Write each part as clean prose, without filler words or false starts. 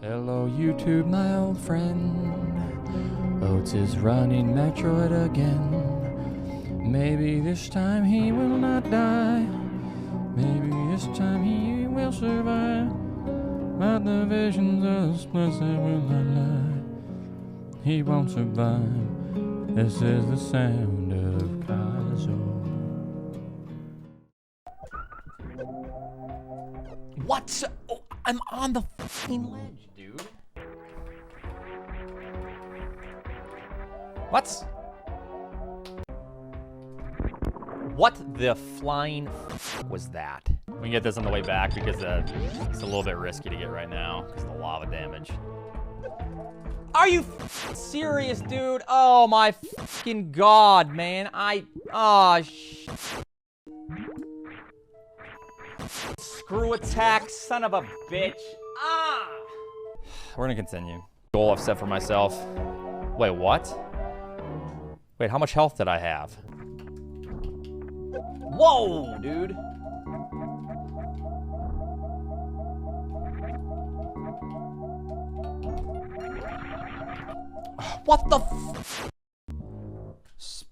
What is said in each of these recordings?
Hello YouTube, my old friend. Oats is running Metroid again. Maybe this time he will not die. Maybe this time he will survive. But the visions of the splits that will not lie. He won't survive. This is the sound of Kaizo. What? Oh, I'm on the fucking ledge, dude. What? What the flying was that? We can get this on the way back because it's a little bit risky to get right now because of the lava damage. Are you serious, dude? Oh my fucking god, man. Screw attack, son of a bitch. Ah! We're gonna continue. Goal I've set for myself. Wait, what? Wait, how much health did I have? Whoa, dude. What the f?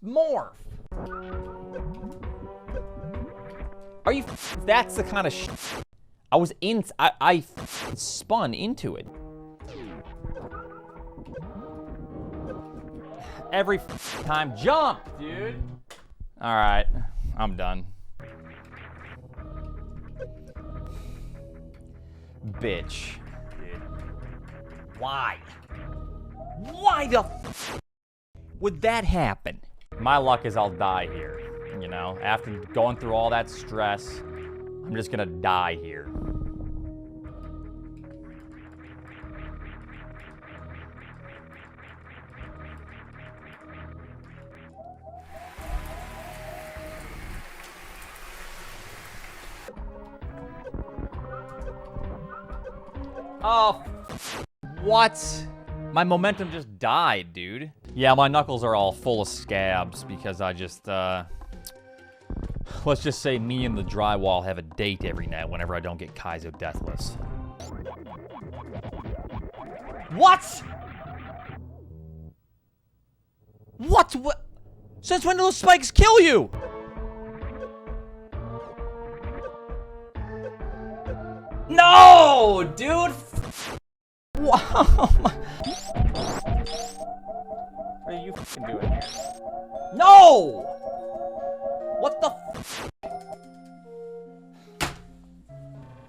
Morph. Are you? That's the kind of shit. I was in. I spun into it. Every time. Jump, dude. All right, I'm done. Bitch. Dude. Why? Why the f would that happen? My luck is I'll die here. You know, after going through all that stress, I'm just gonna die here. Oh, what? My momentum just died, dude. Yeah, my knuckles are all full of scabs because I just, let's just say me and the drywall have a date every night whenever I don't get Kaizo deathless. What? What? Since when do those spikes kill you? No, dude. Wow. What are you fucking doing here? No! What the f?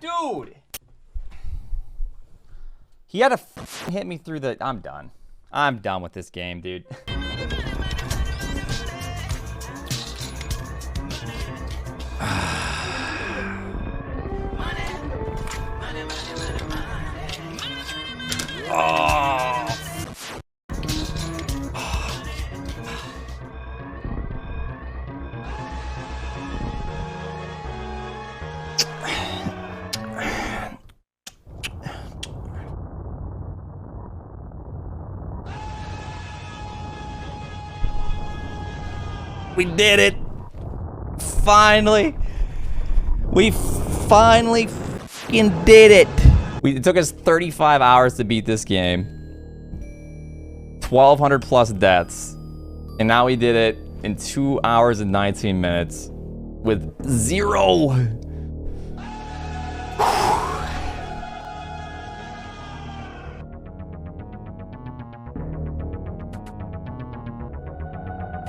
Dude! He had to hit me through the... I'm done. I'm done with this game, dude. We did it! Finally! We finally fucking did it! It took us 35 hours to beat this game. 1,200 plus deaths. And now we did it in 2 hours and 19 minutes with 0